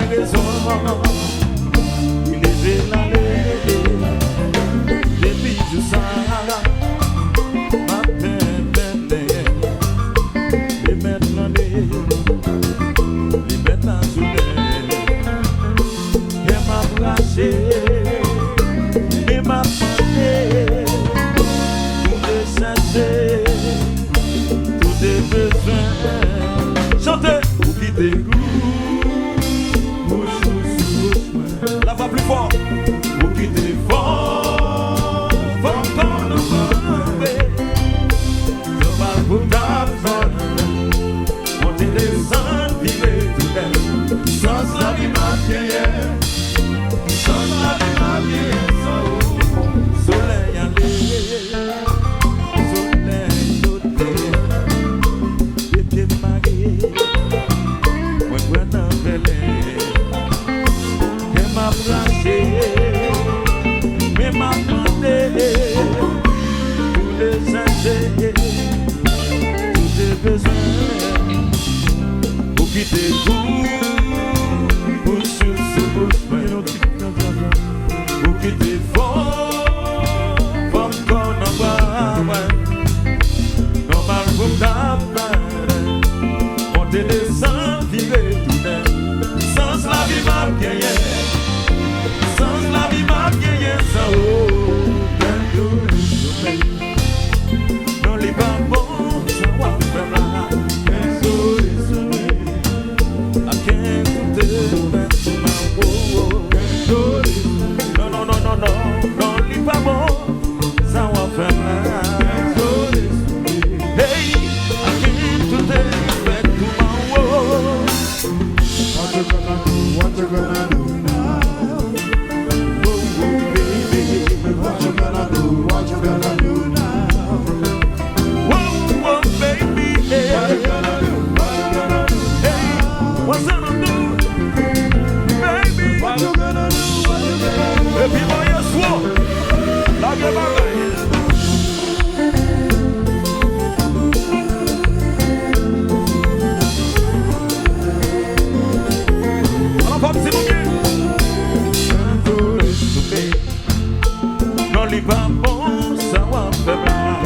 raison. Il est l'allée. Depuis tout ça, ma peine, les mettre l'année, les mettre la soleil. Et m'a placé, et m'a porté, tout est cessé, tout est besoin. Chantez, vous quittez goût, la voix plus fort, vous quittez fort, fort comme le mauvais. Je parle pour ta femme, monter descendre, vivre tout elle. Sans la vie m'a vieille, sans la vie m'a vieille, sans soleil aller, soleil sauter, était marié, moi je n'en fais et m'a placé, mais m'a demandé, tous les âgés, tous les besoins, pour quitter tout. Qui t'es fort, fort qu'on en voit, normal pour ta part, on te descend, vivre tout d'un, sans la vie m'a gagné, sans la vie m'a gagné, sans aucun doute, non les pas bon, ça va faire là, I can't do it, non, li pas bon, ça va faire mal. Hey, I can't do that to my world. What you gonna do now? Oh, baby, What you gonna do? What you gonna do now? oh, baby, hey. What you gonna do? What you gonna do? Hey, what's that gonna do, baby? What you gonna do? What you gonna do? Et puis moi, je suis la gueule bagaille. Alors, femme, c'est bon. Non, les pas bon, ça va faire mal.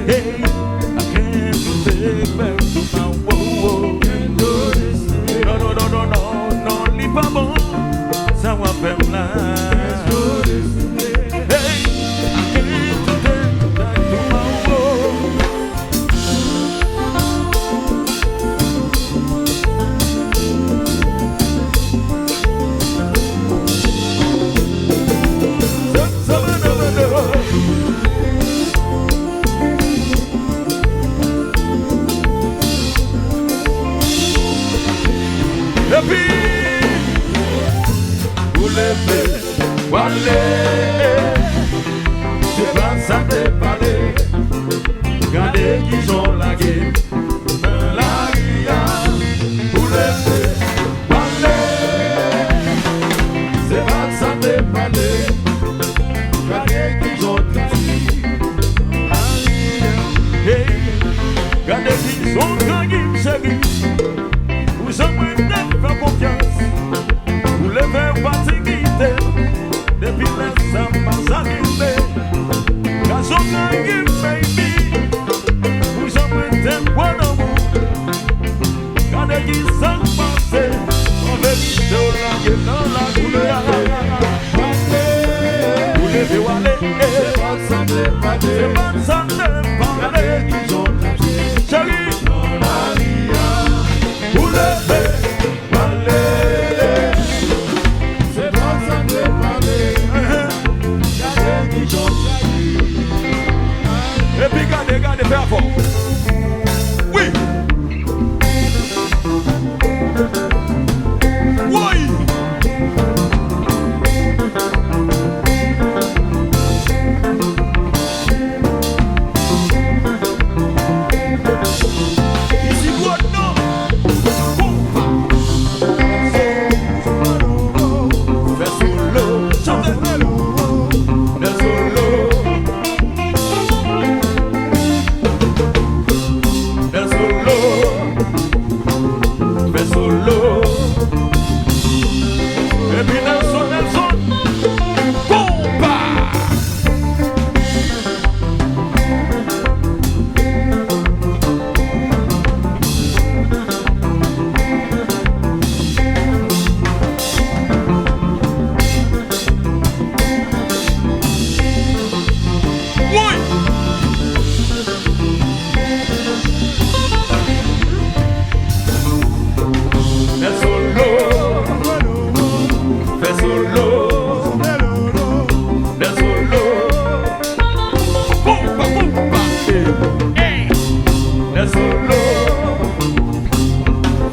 Hey, I can't do it back to my world. Non, les pas bon, ça va faire mal. Hey, I can't do it back to my world. Et puis, vous levez, c'est pas ça de parler. Regardez qu'ils ont lagué dans la ria. Vous levez, c'est pas ça de parler. Regardez qu'ils ont tué la ria. Hey, regardez qu'ils ont gagné, chérie. Vous avez faire confiance, vous levez pas quitter, depuis les sambas arrivés, car j'en ai baby, vous avez des points d'amour, car dès qu'ils sont passés, on veut quitter dans la couleur, vous levez ou aller, c'est pas ça de parler, chérie, dans la ria, vous levez. Et puis regardez, fais fort. Oui. Oui.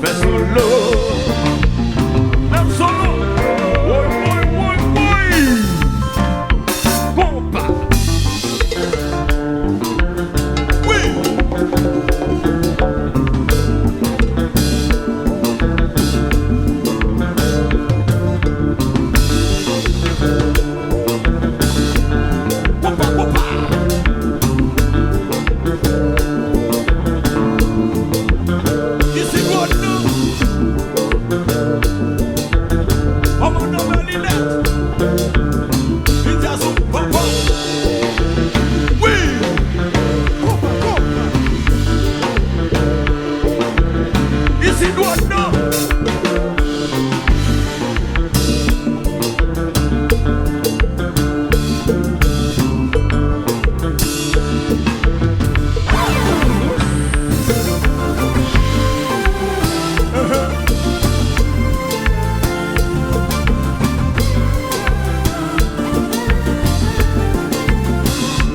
fais solo. Même solo. Oui, oui, oui, oui. Pompa. Oui. Pompa, pompa. Ici, bon, nous. Oh, mon nom est Lilette. Il dit à son papa. Oui. Pompa, pompa. Ici, bon, nous.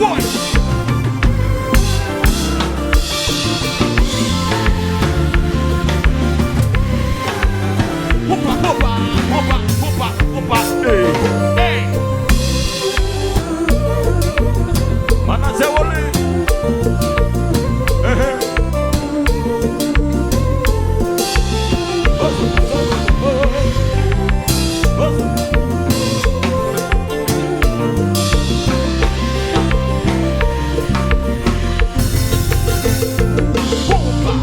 One. Pompa, pompa, pompa, pompa, pompa. Hey, hey. Mana Zewole. Pompa.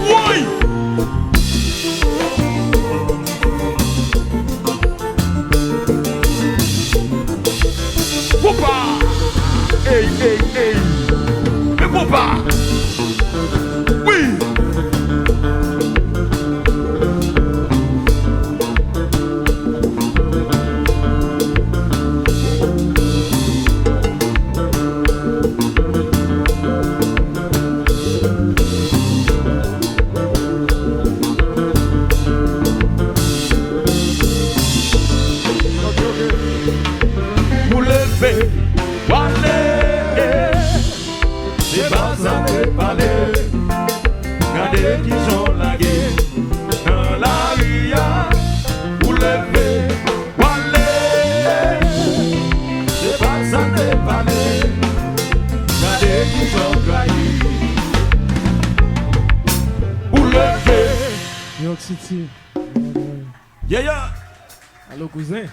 Oui. Pompa. Hey, hey, hey. Mais pompa. Oui. Vous levez, allez, c'est pas ça de parler. Regardez qui sont lagués dans la ria. Vous levez, allez, c'est pas ça de parler. Regardez qui sont trahis. Vous levez, New York City. yeah, yeah. Allô, cousin?